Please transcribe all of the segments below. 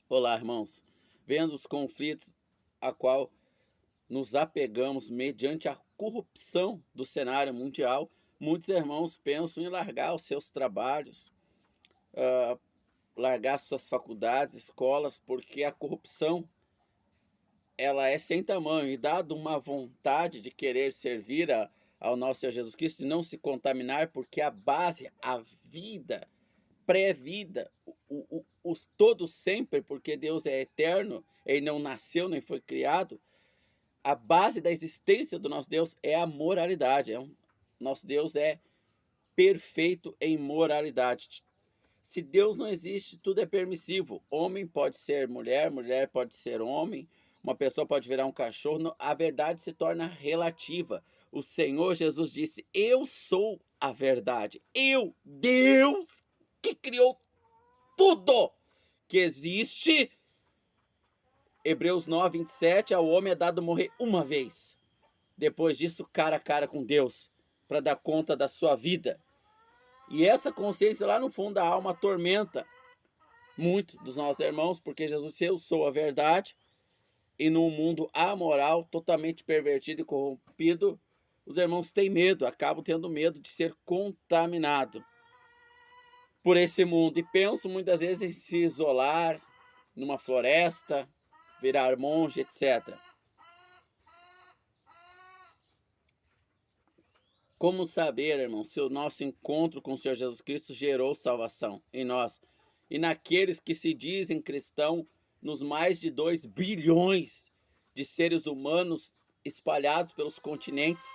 Olá, irmãos. Vendo os conflitos a qual nos apegamos mediante a corrupção do cenário mundial, muitos irmãos pensam em largar os seus trabalhos, ah, largar suas faculdades, escolas, porque a corrupção ela é sem tamanho e dado uma vontade de querer servir ao nosso Senhor Jesus Cristo e não se contaminar, porque a base, a vida, pré-vida, os todos sempre, porque Deus é eterno, ele não nasceu nem foi criado. A base da existência do nosso Deus é a moralidade. Nosso Deus é perfeito em moralidade. Se Deus não existe, tudo é permissivo. Homem pode ser mulher, mulher pode ser homem, uma pessoa pode virar um cachorro. A verdade se torna relativa. O Senhor Jesus disse: Eu sou a verdade. Eu, Deus, que criou tudo que existe. Hebreus 9, 27, ao homem é dado morrer uma vez. Depois disso, cara a cara com Deus, para dar conta da sua vida. E essa consciência lá no fundo da alma atormenta muito dos nossos irmãos, porque Jesus disse: Eu sou a verdade. E num mundo amoral, totalmente pervertido e corrompido, os irmãos têm medo, acabam tendo medo de ser contaminado por esse mundo. E pensam muitas vezes em se isolar numa floresta, virar monge, etc. Como saber, irmão, se o nosso encontro com o Senhor Jesus Cristo gerou salvação em nós e naqueles que se dizem cristãos, nos mais de 2 bilhões de seres humanos espalhados pelos continentes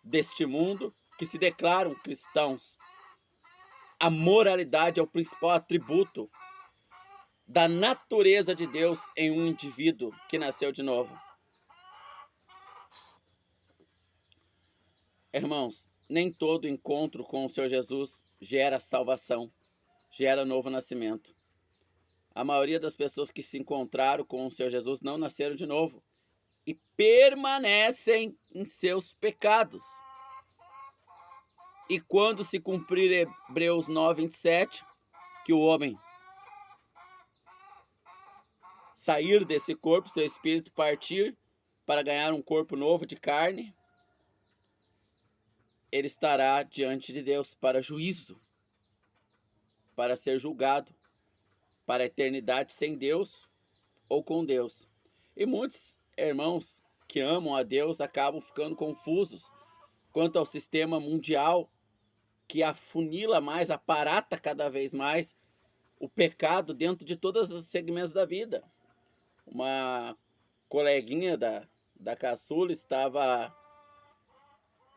deste mundo que se declaram cristãos? A moralidade é o principal atributo da natureza de Deus em um indivíduo que nasceu de novo. Irmãos, nem todo encontro com o Senhor Jesus gera salvação, gera novo nascimento. A maioria das pessoas que se encontraram com o Senhor Jesus não nasceram de novo e permanecem em seus pecados. E quando se cumprir Hebreus 9, 27, que o homem sair desse corpo, seu espírito partir para ganhar um corpo novo de carne, ele estará diante de Deus para juízo, para ser julgado, para a eternidade sem Deus ou com Deus. E muitos irmãos que amam a Deus acabam ficando confusos quanto ao sistema mundial que afunila mais, aparata cada vez mais o pecado dentro de todos os segmentos da vida. Uma coleguinha da caçula estava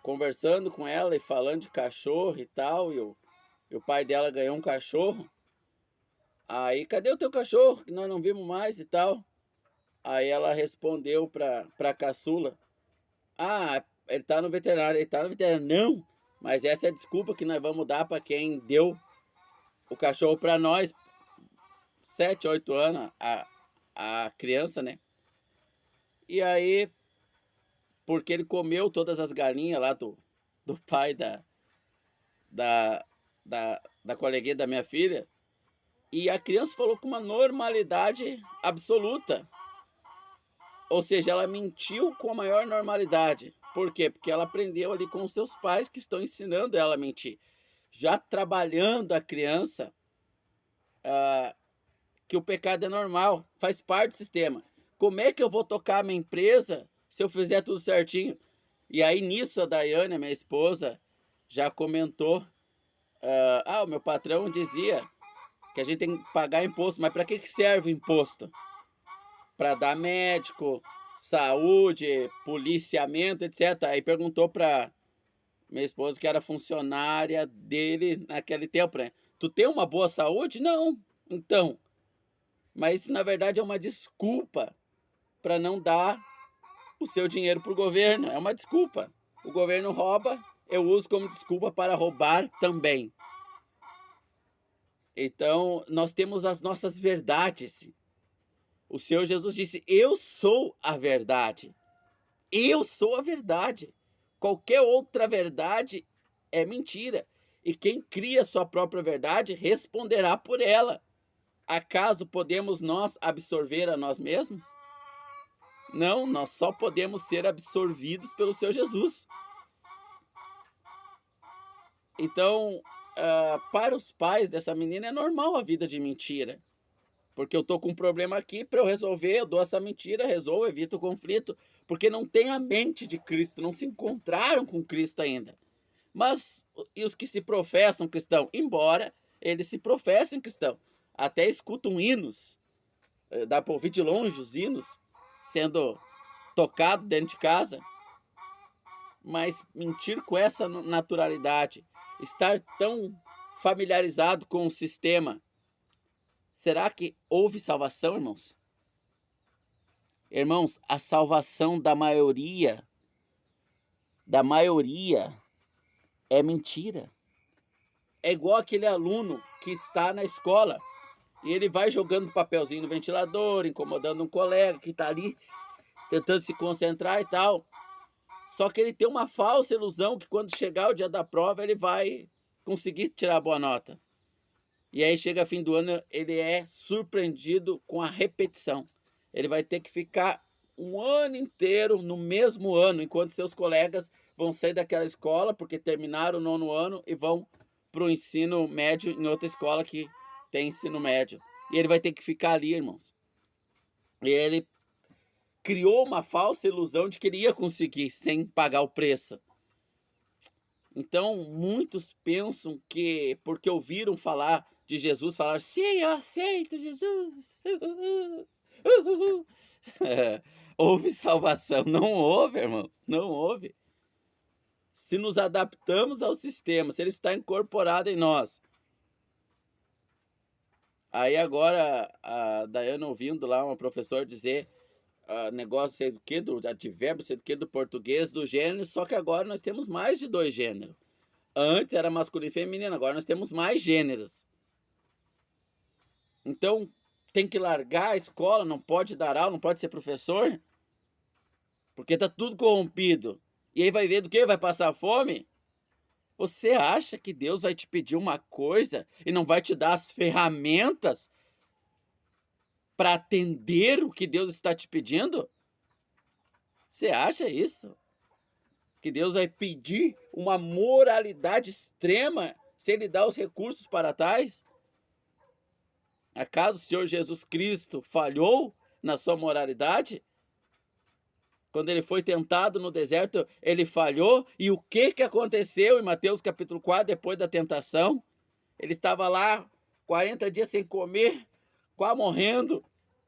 conversando com ela e falando de cachorro e tal, e o pai dela ganhou um cachorro. Aí, cadê o teu cachorro? Que nós não vimos mais e tal. Aí ela respondeu pra caçula: Ah, ele tá no veterinário. Ele tá no veterinário. Não, mas essa é a desculpa que nós vamos dar para quem deu o cachorro para nós. 7, 8 anos, a criança, né? E aí, porque ele comeu todas as galinhas lá do pai da, da coleguinha da minha filha. E a criança falou com uma normalidade absoluta. Ou seja, ela mentiu com a maior normalidade. Por quê? Porque ela aprendeu ali com os seus pais que estão ensinando ela a mentir. Já trabalhando a criança, que o pecado é normal, faz parte do sistema. Como é que eu vou tocar a minha empresa se eu fizer tudo certinho? E aí nisso a Daiane, minha esposa, já comentou: o meu patrão dizia que a gente tem que pagar imposto, mas para que serve o imposto? Para dar médico, saúde, policiamento, etc. Aí perguntou para minha esposa, que era funcionária dele naquele tempo, né? Tu tem uma boa saúde? Não. Então, mas isso na verdade é uma desculpa para não dar o seu dinheiro para o governo. É uma desculpa. O governo rouba, eu uso como desculpa para roubar também. Então, nós temos as nossas verdades. O Senhor Jesus disse: Eu sou a verdade. Eu sou a verdade. Qualquer outra verdade é mentira. E quem cria a sua própria verdade responderá por ela. Acaso podemos nós absorver a nós mesmos? Não, nós só podemos ser absorvidos pelo Senhor Jesus. Então, para os pais dessa menina é normal a vida de mentira. Porque eu tô com um problema aqui, para eu resolver, eu dou essa mentira, resolvo, evito o conflito, porque não tem a mente de Cristo, não se encontraram com Cristo ainda. Mas e os que se professam cristão? Embora eles se professem cristão, até escutam hinos, dá para ouvir de longe os hinos sendo tocado dentro de casa, mas mentir com essa naturalidade, estar tão familiarizado com o sistema, será que houve salvação, irmãos? Irmãos, a salvação da maioria é mentira. É igual aquele aluno que está na escola e ele vai jogando papelzinho no ventilador, incomodando um colega que está ali tentando se concentrar e tal. Só que ele tem uma falsa ilusão que quando chegar o dia da prova ele vai conseguir tirar boa nota. E aí chega fim do ano, ele é surpreendido com a repetição. Ele vai ter que ficar um ano inteiro no mesmo ano, enquanto seus colegas vão sair daquela escola porque terminaram o 9º ano e vão para o ensino médio em outra escola que tem ensino médio. E ele vai ter que ficar ali, irmãos. E ele criou uma falsa ilusão de que ele ia conseguir sem pagar o preço. Então, muitos pensam que porque ouviram falar de Jesus, falaram, sim, eu aceito Jesus. Houve salvação. Não houve, irmãos. Não houve. Se nos adaptamos ao sistema, se ele está incorporado em nós. Aí agora, a Dayana ouvindo lá uma professora dizer negócio sei do que, do advérbio, sei do que, do português, do gênero, só que agora nós temos mais de 2 gêneros. Antes era masculino e feminino, agora nós temos mais gêneros. Então, tem que largar a escola, não pode dar aula, não pode ser professor, porque tá tudo corrompido. E aí vai ver do que? Vai passar fome? Você acha que Deus vai te pedir uma coisa e não vai te dar as ferramentas para atender o que Deus está te pedindo? Você acha isso? Que Deus vai pedir uma moralidade extrema se Ele dá os recursos para tais? Acaso o Senhor Jesus Cristo falhou na sua moralidade? Quando ele foi tentado no deserto, ele falhou. E o que aconteceu em Mateus capítulo 4, depois da tentação? Ele estava lá 40 dias sem comer, quase morrendo,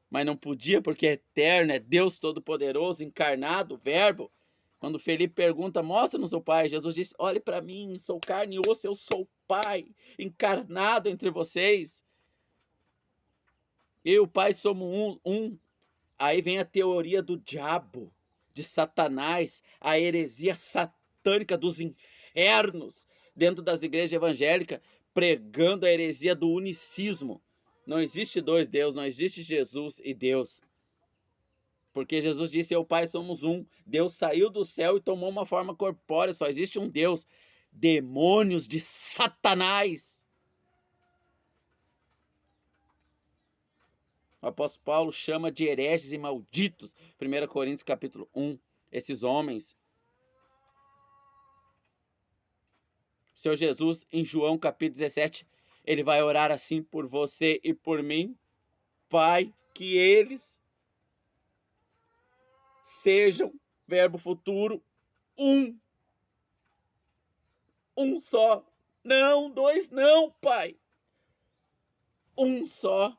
mas não podia porque é eterno, é Deus Todo-Poderoso, encarnado, Verbo. Quando Felipe pergunta, mostra-nos o Pai, Jesus disse, olhe para mim, sou carne e osso, eu sou o Pai, encarnado entre vocês. Eu e o Pai somos um. Aí vem a teoria do diabo, de Satanás, a heresia satânica dos infernos dentro das igrejas evangélicas, pregando a heresia do unicismo. Não existe 2 deuses, não existe Jesus e Deus. Porque Jesus disse, eu e o Pai somos um. Deus saiu do céu e tomou uma forma corpórea, só existe um Deus. Demônios de Satanás. O apóstolo Paulo chama de hereges e malditos, 1 Coríntios capítulo 1, esses homens. O Senhor Jesus, em João capítulo 17, ele vai orar assim por você e por mim. Pai, que eles sejam, verbo futuro, um. Um só. Não, 2 não, Pai. Um só.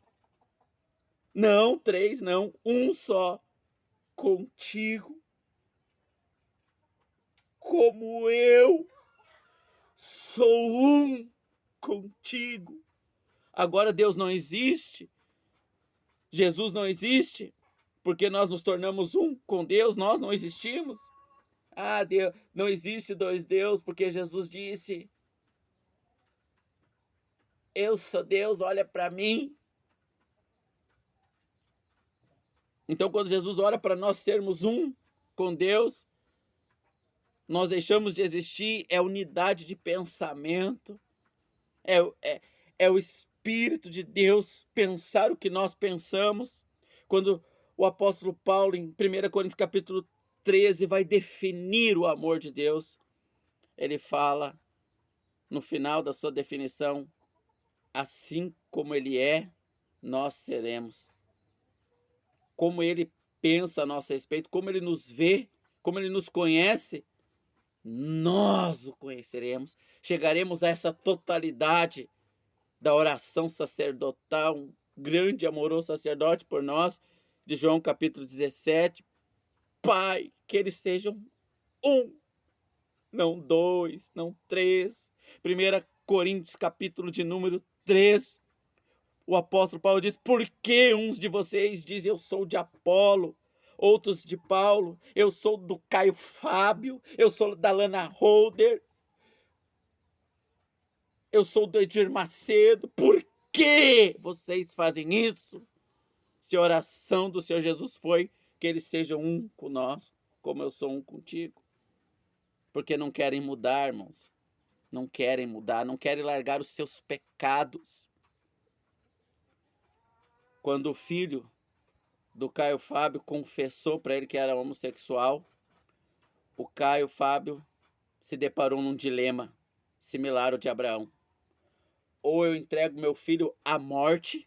Não, 3 não, um só. Contigo. Como eu sou um contigo. Agora Deus não existe. Jesus não existe. Porque nós nos tornamos um com Deus, nós não existimos. Ah, Deus, não existe 2 deuses, porque Jesus disse, eu sou Deus, olha para mim. Então, quando Jesus ora para nós sermos um com Deus, nós deixamos de existir, é unidade de pensamento, é o Espírito de Deus pensar o que nós pensamos. Quando o apóstolo Paulo, em 1 Coríntios capítulo 13, vai definir o amor de Deus, ele fala, no final da sua definição, assim como ele é, nós seremos. Como ele pensa a nosso respeito, como ele nos vê, como ele nos conhece, nós o conheceremos. Chegaremos a essa totalidade da oração sacerdotal, um grande amoroso sacerdote por nós, de João capítulo 17. Pai, que eles sejam um, não dois, não três. 1 Coríntios capítulo de número 3, o apóstolo Paulo diz: por que uns de vocês dizem eu sou de Apolo, outros de Paulo, eu sou do Caio Fábio, eu sou da Lana Holder, eu sou do Edir Macedo. Por que vocês fazem isso? Se a oração do Senhor Jesus foi que eles sejam um com nós, como eu sou um contigo. Porque não querem mudar, irmãos. Não querem mudar, não querem largar os seus pecados. Quando o filho do Caio Fábio confessou para ele que era homossexual, o Caio Fábio se deparou num dilema similar ao de Abraão. Ou eu entrego meu filho à morte,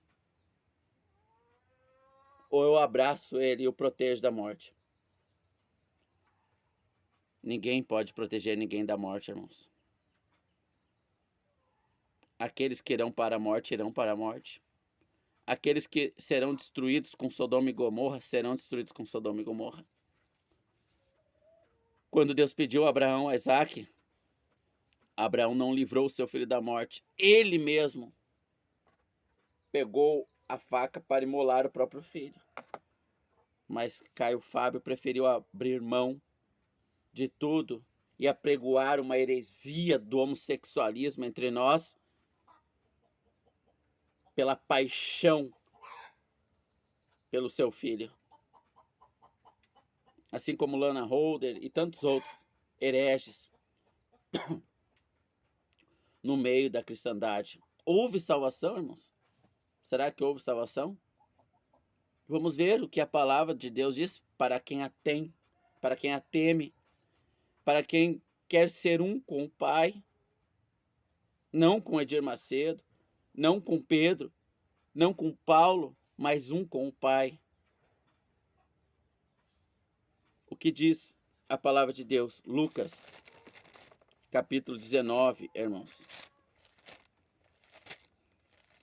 ou eu abraço ele e o protejo da morte. Ninguém pode proteger ninguém da morte, irmãos. Aqueles que irão para a morte, irão para a morte. Aqueles que serão destruídos com Sodoma e Gomorra, serão destruídos com Sodoma e Gomorra. Quando Deus pediu a Abraão a Isaque, Abraão não livrou o seu filho da morte. Ele mesmo pegou a faca para imolar o próprio filho. Mas Caio Fábio preferiu abrir mão de tudo e apregoar uma heresia do homossexualismo entre nós pela paixão pelo seu filho. Assim como Lana Holder e tantos outros hereges no meio da cristandade. Houve salvação, irmãos? Será que houve salvação? Vamos ver o que a palavra de Deus diz para quem a tem, para quem a teme, para quem quer ser um com o Pai, não com Edir Macedo, não com Pedro, não com Paulo, mas um com o Pai. O que diz a palavra de Deus? Lucas, capítulo 19, irmãos.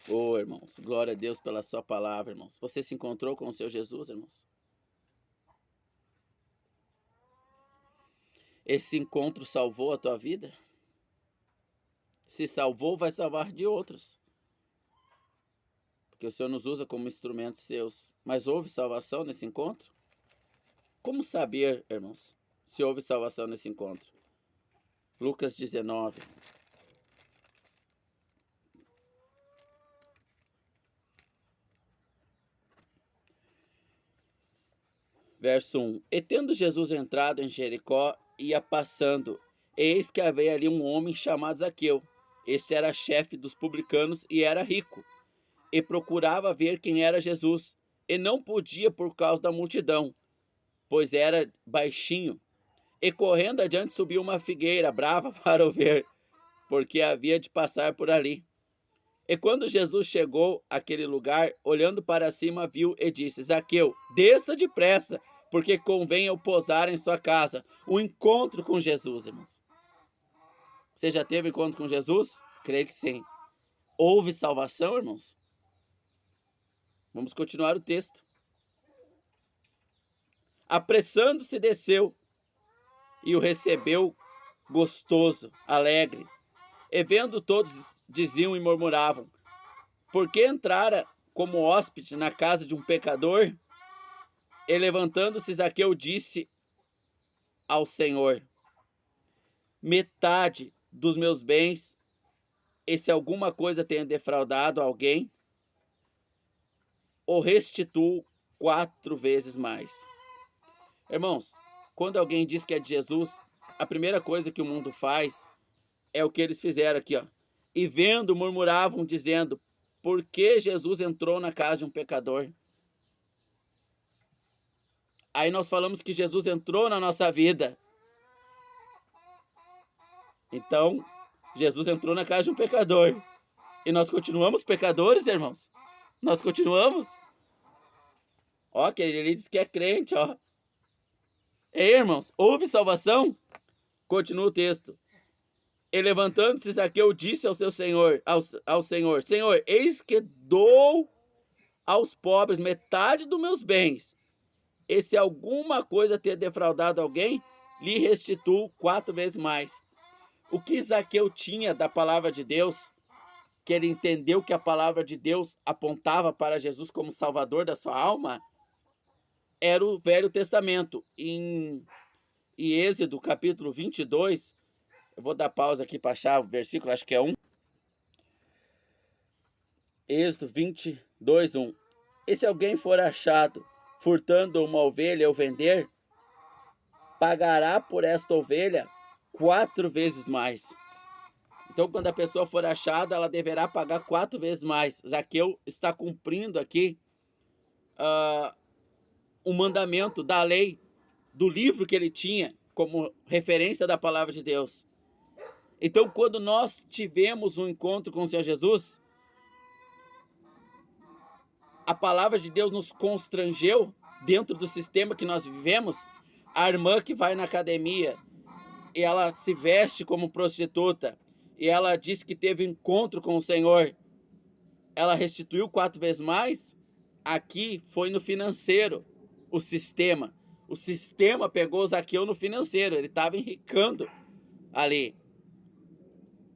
Oh, irmãos, glória a Deus pela sua palavra, irmãos. Você se encontrou com o seu Jesus, irmãos? Esse encontro salvou a tua vida? Se salvou, vai salvar de outros. Porque o Senhor nos usa como instrumentos seus. Mas houve salvação nesse encontro? Como saber, irmãos, se houve salvação nesse encontro? Lucas 19. Verso 1. E tendo Jesus entrado em Jericó, ia passando. Eis que havia ali um homem chamado Zaqueu. Este era chefe dos publicanos e era rico. E procurava ver quem era Jesus. E não podia por causa da multidão, pois era baixinho. E correndo adiante subiu uma figueira brava para o ver, porque havia de passar por ali. E quando Jesus chegou àquele lugar, olhando para cima, viu e disse: Zaqueu, desça depressa, porque convém eu posar em sua casa. O encontro com Jesus, irmãos. Você já teve encontro com Jesus? Creio que sim. Houve salvação, irmãos? Vamos continuar o texto. Apressando-se, desceu e o recebeu gostoso, alegre. E vendo todos, diziam e murmuravam: por que entrara como hóspede na casa de um pecador? E levantando-se, Zaqueu disse ao Senhor: metade dos meus bens, e se alguma coisa tenho defraudado alguém, o restituo 4 vezes mais. Irmãos, quando alguém diz que é de Jesus, a primeira coisa que o mundo faz é o que eles fizeram aqui, ó. E vendo, murmuravam, dizendo: por que Jesus entrou na casa de um pecador. Aí nós falamos que Jesus entrou na nossa vida. Então, Jesus entrou na casa de um pecador. E nós continuamos pecadores, irmãos? Nós continuamos? Ó, que ele diz que é crente, ó. Ei, irmãos, houve salvação? Continua o texto. E levantando-se Zaqueu disse ao seu senhor, ao Senhor, Senhor, eis que dou aos pobres metade dos meus bens. E se alguma coisa ter defraudado alguém, lhe restituo 4 vezes mais. O que Zaqueu tinha da palavra de Deus, que ele entendeu que a palavra de Deus apontava para Jesus como salvador da sua alma, era o Velho Testamento. Em Êxodo, capítulo 22, eu vou dar pausa aqui para achar o versículo, acho que é 1. Êxodo 22, 1. E se alguém for achado furtando uma ovelha ou vender, pagará por esta ovelha 4 vezes mais. Então, quando a pessoa for achada, ela deverá pagar 4 vezes mais. Zaqueu está cumprindo aqui o mandamento da lei, do livro que ele tinha como referência da palavra de Deus. Então, quando nós tivemos um encontro com o Senhor Jesus, a palavra de Deus nos constrangeu dentro do sistema que nós vivemos. A irmã que vai na academia e ela se veste como prostituta e ela diz que teve encontro com o Senhor, ela restituiu 4 vezes mais. Aqui foi no financeiro, o sistema pegou Zaqueu no financeiro, ele estava enricando ali.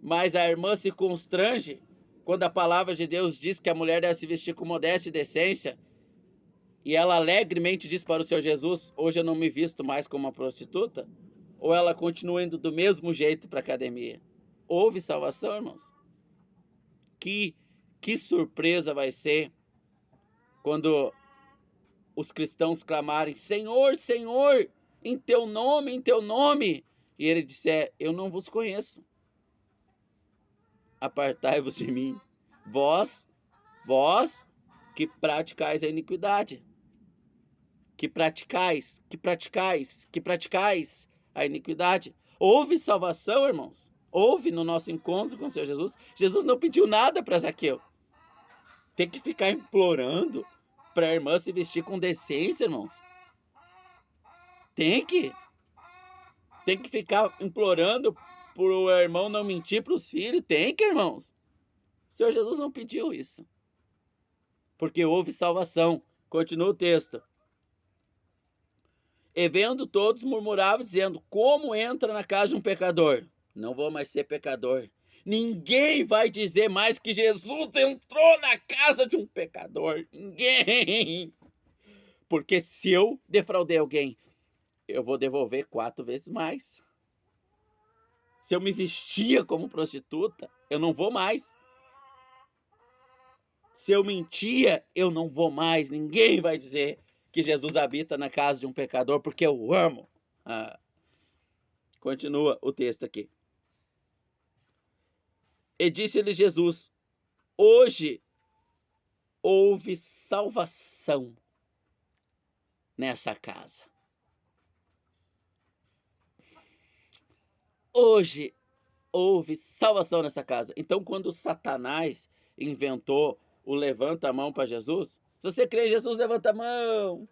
Mas a irmã se constrange quando a palavra de Deus diz que a mulher deve se vestir com modéstia e decência, e ela alegremente diz para o Senhor Jesus, hoje eu não me visto mais como uma prostituta, ou ela continua indo do mesmo jeito para a academia? Houve salvação, irmãos? Que surpresa vai ser quando os cristãos clamarem, Senhor, Senhor, em teu nome, e ele disser, eu não vos conheço. Apartai-vos de mim, vós que praticais a iniquidade, que praticais a iniquidade. Houve salvação, irmãos? Houve no nosso encontro com o Senhor Jesus. Jesus não pediu nada para Zaqueu. Tem que ficar implorando para a irmã se vestir com decência, irmãos? Tem que ficar implorando para o irmão não mentir para os filhos? Tem que, irmãos. O Senhor Jesus não pediu isso. Porque houve salvação. Continua o texto. E vendo todos, murmuravam, dizendo, como entra na casa de um pecador? Não vou mais ser pecador. Ninguém vai dizer mais que Jesus entrou na casa de um pecador. Ninguém. Porque se eu defraudei alguém, eu vou devolver 4 vezes mais. Se eu me vestia como prostituta, eu não vou mais. Se eu mentia, eu não vou mais. Ninguém vai dizer que Jesus habita na casa de um pecador, porque eu amo. Continua o texto aqui. E disse-lhe Jesus, hoje houve salvação nessa casa. Hoje houve salvação nessa casa. Então, quando Satanás inventou o levanta a mão para Jesus, se você crê em Jesus, levanta a mão.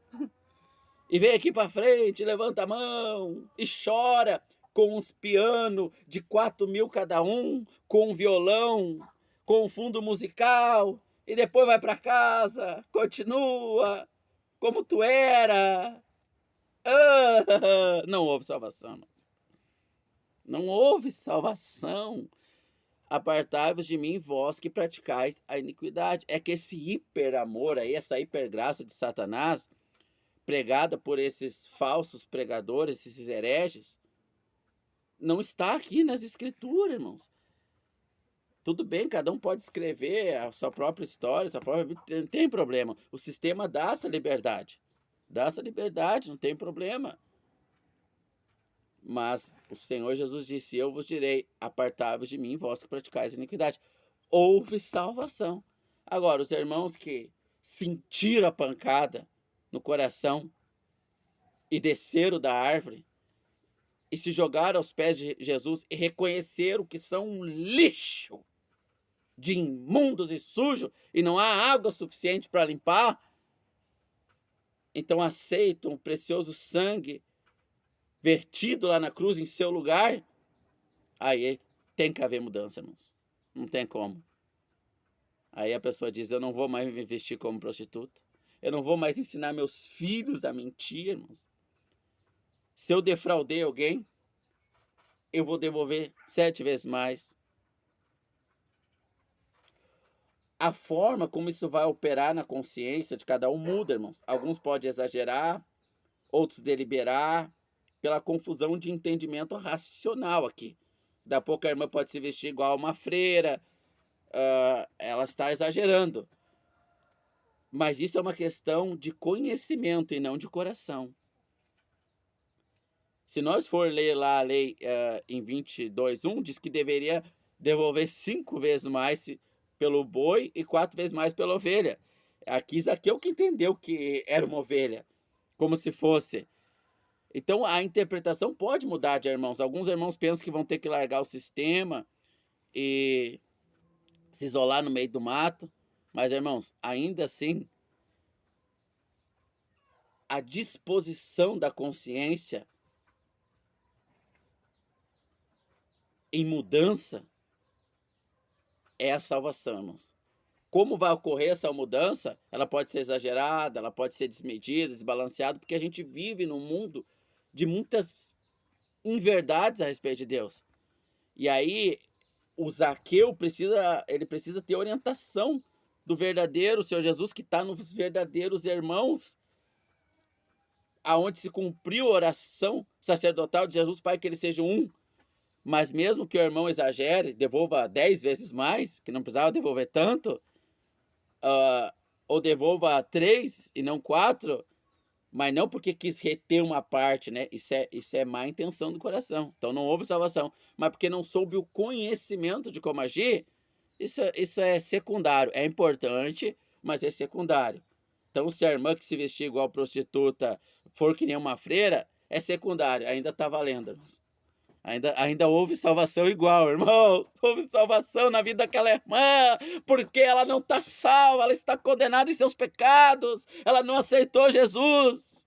E vem aqui para frente, levanta a mão e chora com uns pianos de 4.000 cada um, com um violão, com um fundo musical, e depois vai para casa, continua como tu era. Não houve salvação, irmãos. Não houve salvação. Apartai-vos de mim, vós que praticais a iniquidade. É que esse hiperamor aí, essa hipergraça de Satanás, pregada por esses falsos pregadores, esses hereges, não está aqui nas escrituras, irmãos. Tudo bem, cada um pode escrever a sua própria história, a sua própria vida, não tem problema. O sistema dá essa liberdade. Dá essa liberdade, não tem problema. Mas o Senhor Jesus disse, eu vos direi, apartai-vos de mim, vós que praticais a iniquidade. Houve salvação. Agora, os irmãos que sentiram a pancada no coração e desceram da árvore e se jogaram aos pés de Jesus e reconheceram que são um lixo de imundos e sujos e não há água suficiente para limpar, então aceitam o precioso sangue vertido lá na cruz em seu lugar, aí tem que haver mudança, irmãos. Não tem como. Aí a pessoa diz, eu não vou mais me vestir como prostituta. Eu não vou mais ensinar meus filhos a mentir, irmãos. Se eu defraudei alguém, eu vou devolver 7 vezes mais. A forma como isso vai operar na consciência de cada um muda, irmãos. Alguns podem exagerar, outros deliberar, pela confusão de entendimento racional aqui. Da pouco a irmã pode se vestir igual uma freira, ela está exagerando. Mas isso é uma questão de conhecimento e não de coração. Se nós for ler lá a lei em 22:1, diz que deveria devolver 5 vezes mais pelo boi e 4 vezes mais pela ovelha. Aqui Zaqueu que entendeu que era uma ovelha, como se fosse. Então a interpretação pode mudar de irmãos. Alguns irmãos pensam que vão ter que largar o sistema e se isolar no meio do mato. Mas, irmãos, ainda assim, a disposição da consciência em mudança é a salvação, irmãos. Como vai ocorrer essa mudança? Ela pode ser exagerada, ela pode ser desmedida, desbalanceada, porque a gente vive num mundo de muitas inverdades a respeito de Deus. E aí, o Zaqueu precisa ter orientação do verdadeiro Senhor Jesus, que está nos verdadeiros irmãos, aonde se cumpriu a oração sacerdotal de Jesus, Pai, que eles sejam um. Mas mesmo que o irmão exagere, devolva 10 vezes mais, que não precisava devolver tanto, ou devolva 3 e não 4, mas não porque quis reter uma parte, né? Isso é má intenção do coração. Então não houve salvação. Mas porque não soube o conhecimento de como agir, isso é secundário. É importante, mas é secundário. Então, se a irmã que se vestir igual prostituta for que nem uma freira, é secundário. Ainda está valendo, irmãos. Ainda houve salvação igual, irmãos. Houve salvação na vida daquela irmã, porque ela não está salva, ela está condenada em seus pecados, ela não aceitou Jesus.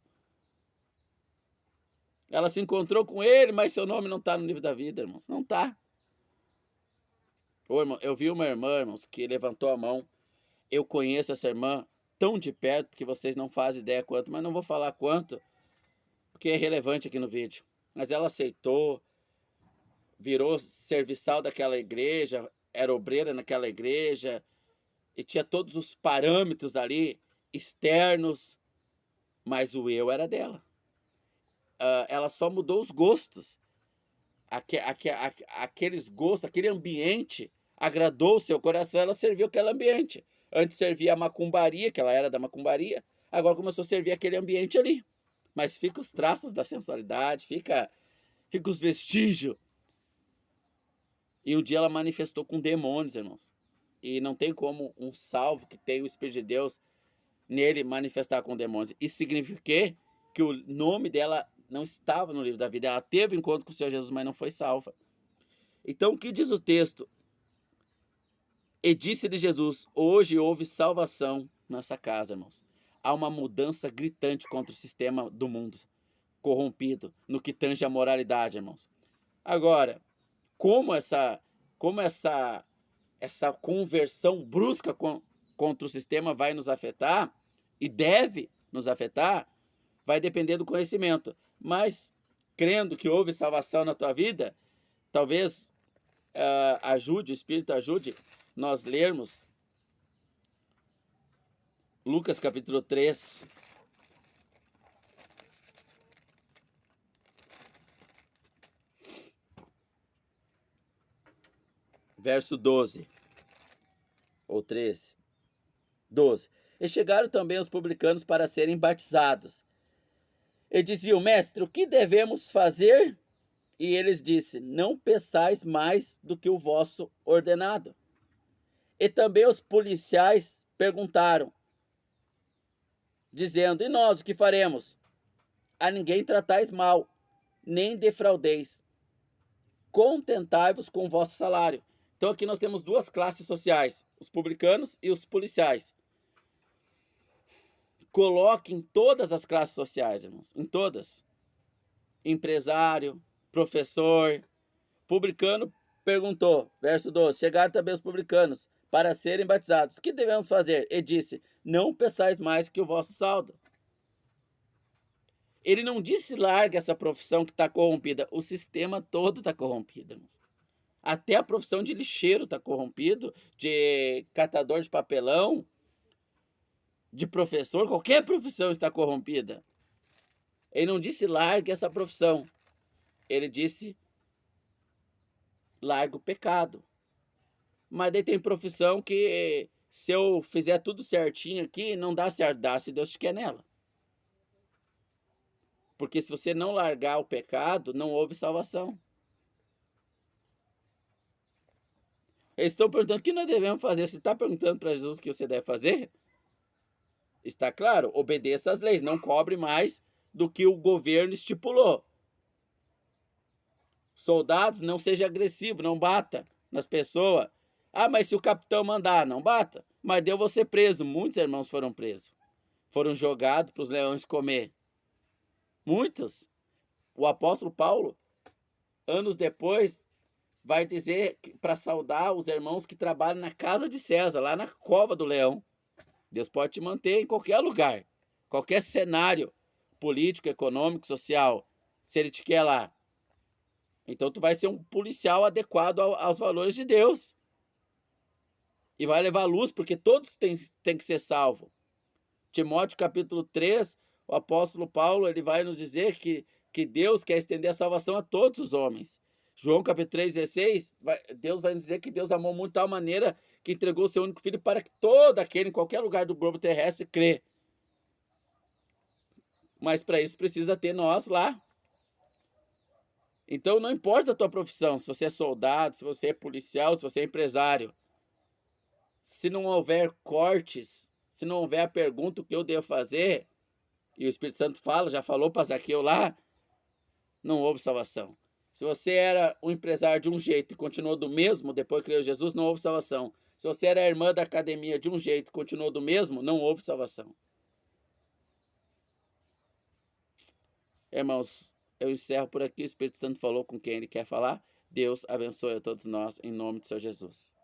Ela se encontrou com ele, mas seu nome não está no livro da vida, irmãos. Não está. Ô, irmão, eu vi uma irmã, irmãos, que levantou a mão. Eu conheço essa irmã tão de perto que vocês não fazem ideia quanto, mas não vou falar quanto, porque é relevante aqui no vídeo. Mas ela aceitou, virou serviçal daquela igreja, era obreira naquela igreja, e tinha todos os parâmetros ali externos, mas o eu era dela. Ela só mudou os gostos. Aqueles gostos, aquele ambiente agradou o seu coração, ela serviu aquele ambiente. Antes servia a macumbaria, que ela era da macumbaria, agora começou a servir aquele ambiente ali. Mas fica os traços da sensualidade, fica os vestígios. E um dia ela manifestou com demônios, irmãos. E não tem como um salvo que tem o Espírito de Deus nele manifestar com demônios. Isso significa que o nome dela não estava no livro da vida. Ela teve encontro com o Senhor Jesus, mas não foi salva. Então, o que diz o texto? E disse-lhe Jesus, hoje houve salvação nessa casa, irmãos. Há uma mudança gritante contra o sistema do mundo corrompido, no que tange a moralidade, irmãos. Agora, como essa conversão brusca contra o sistema vai nos afetar, e deve nos afetar, vai depender do conhecimento. Mas, crendo que houve salvação na tua vida, talvez o Espírito ajude nós lermos Lucas capítulo 3. Verso 12, ou 13, 12. E chegaram também os publicanos para serem batizados. E diziam, mestre, o que devemos fazer? E eles disseram, não peçais mais do que o vosso ordenado. E também os policiais perguntaram, dizendo: e nós o que faremos? A ninguém tratais mal, nem defraudeis. Contentai-vos com o vosso salário. Então aqui nós temos duas classes sociais, os publicanos e os policiais. Coloque em todas as classes sociais, irmãos, em todas. Empresário, professor. Publicano perguntou, verso 12: chegaram também os publicanos para serem batizados. O que devemos fazer? E disse: não peçais mais que o vosso saldo. Ele não disse larga essa profissão que está corrompida. O sistema todo está corrompido, irmãos. Até a profissão de lixeiro está corrompido, de catador de papelão, de professor, qualquer profissão está corrompida. Ele não disse largue essa profissão. Ele disse larga o pecado. Mas daí tem profissão que se eu fizer tudo certinho aqui, não dá certo, dá se Deus te quer nela. Porque se você não largar o pecado, não houve salvação. Eles estão perguntando o que nós devemos fazer. Você está perguntando para Jesus o que você deve fazer? Está claro, obedeça às leis, não cobre mais do que o governo estipulou. Soldados, não seja agressivo, não bata nas pessoas. Ah, mas se o capitão mandar, não bata. Mas deu você preso. Muitos irmãos foram presos. Foram jogados para os leões comer. Muitos. O apóstolo Paulo, anos depois, vai dizer para saudar os irmãos que trabalham na casa de César, lá na cova do leão. Deus pode te manter em qualquer lugar, qualquer cenário político, econômico, social, se ele te quer lá. Então tu vai ser um policial adequado aos valores de Deus. E vai levar luz, porque todos têm que ser salvos. Timóteo capítulo 3, o apóstolo Paulo ele vai nos dizer que Deus quer estender a salvação a todos os homens. João capítulo 3, 16, Deus vai nos dizer que Deus amou muito de tal maneira que entregou o seu único filho para que todo aquele, em qualquer lugar do globo terrestre, crê. Mas para isso precisa ter nós lá. Então não importa a tua profissão, se você é soldado, se você é policial, se você é empresário. Se não houver cortes, se não houver a pergunta o que eu devo fazer, e o Espírito Santo fala, já falou para Zaqueu lá, não houve salvação. Se você era um empresário de um jeito e continuou do mesmo depois que creu em Jesus, não houve salvação. Se você era irmã da academia de um jeito e continuou do mesmo, não houve salvação. Irmãos, eu encerro por aqui. O Espírito Santo falou com quem ele quer falar. Deus abençoe a todos nós, em nome do Senhor Jesus.